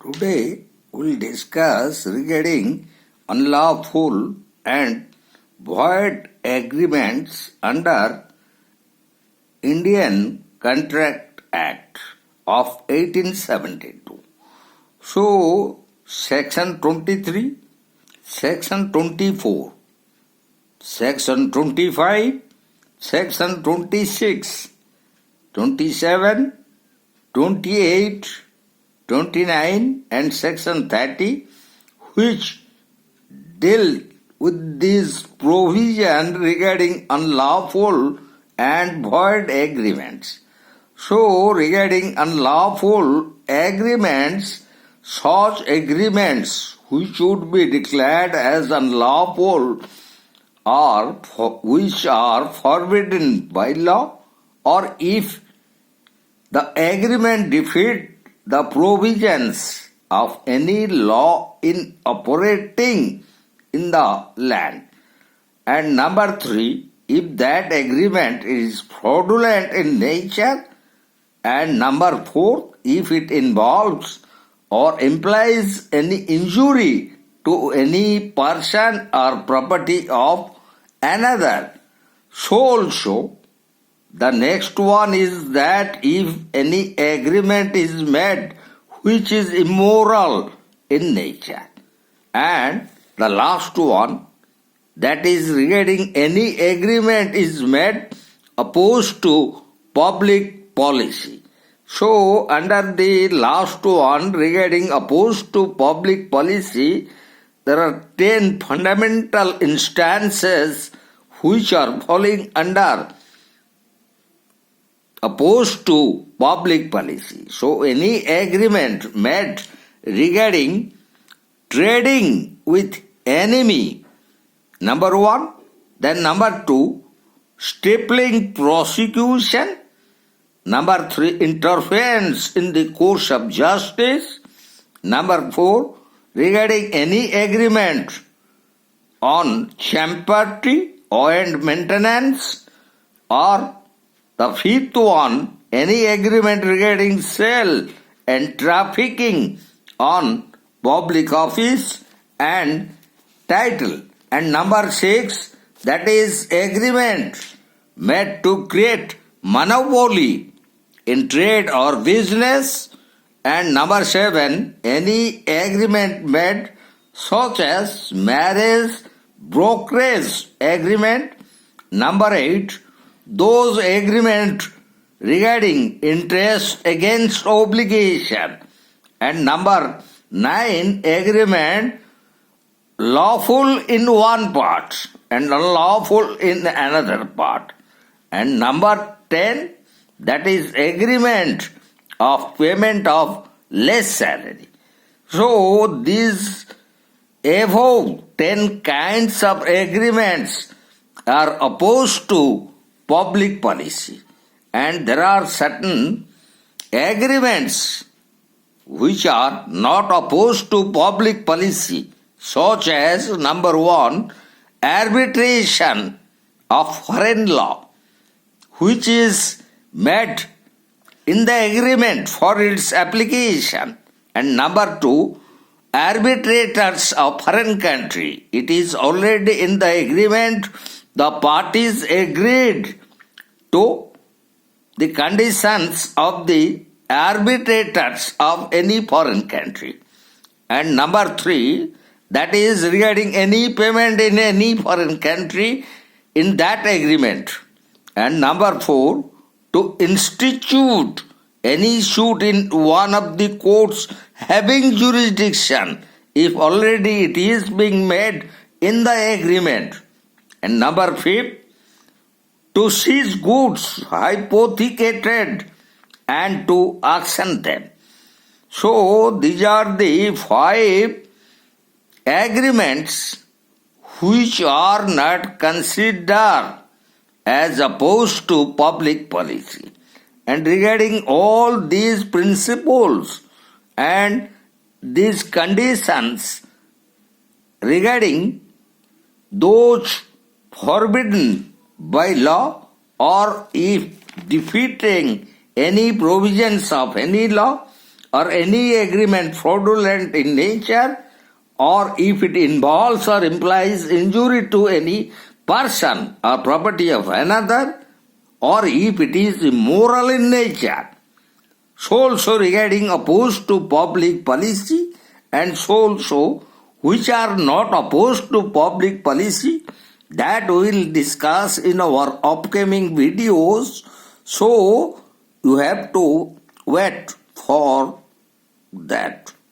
Today we'll discuss regarding unlawful and void agreements under Indian Contract Act of 1872. So, Section 23, Section 24, Section 25, Section 26, 27, 28, 29 and Section 30, which deal with this provision regarding unlawful and void agreements. So, regarding unlawful agreements, such agreements which would be declared as unlawful or which are forbidden by law, or if the agreement defeats the provisions of any law in operating in the land. And number 3, if that agreement is fraudulent in nature. And number 4, if it involves or implies any injury to any person or property of another. So also, the next one is that if any agreement is made which is immoral in nature. And the last one, that is regarding any agreement is made opposed to public policy. So, under the last one regarding opposed to public policy, there are 10 fundamental instances which are falling under opposed to public policy. So, any agreement made regarding trading with enemy, number 1. Then number 2, stifling prosecution. Number 3, interference in the course of justice. Number 4, regarding any agreement on champerty and maintenance. Or the 5th one, any agreement regarding sale and trafficking on public office and title. And number 6, that is agreement made to create monopoly in trade or business. And number 7, any agreement made such as marriage, brokerage agreement. Number 8, those agreements regarding interest against obligation. And number 9, agreement lawful in one part and unlawful in another part. And number 10, that is agreement of payment of less salary. So these above 10 kinds of agreements are opposed to public policy. And there are certain agreements which are not opposed to public policy, such as number 1, arbitration of foreign law, which is made in the agreement for its application. And number 2, arbitrators of foreign country. It is already in the agreement, the parties agreed to the conditions of the arbitrators of any foreign country. And number 3, that is regarding any payment in any foreign country in that agreement. And number 4, to institute any suit in one of the courts having jurisdiction if already it is being made in the agreement. And number 5, to seize goods hypothecated and to auction them. So these are the 5 agreements which are not considered as opposed to public policy. And regarding all these principles and these conditions regarding those forbidden by law, or if defeating any provisions of any law, or any agreement fraudulent in nature, or if it involves or implies injury to any person or property of another, or if it is immoral in nature. So also regarding opposed to public policy, and so also which are not opposed to public policy, that we will discuss in our upcoming videos. So you have to wait for that.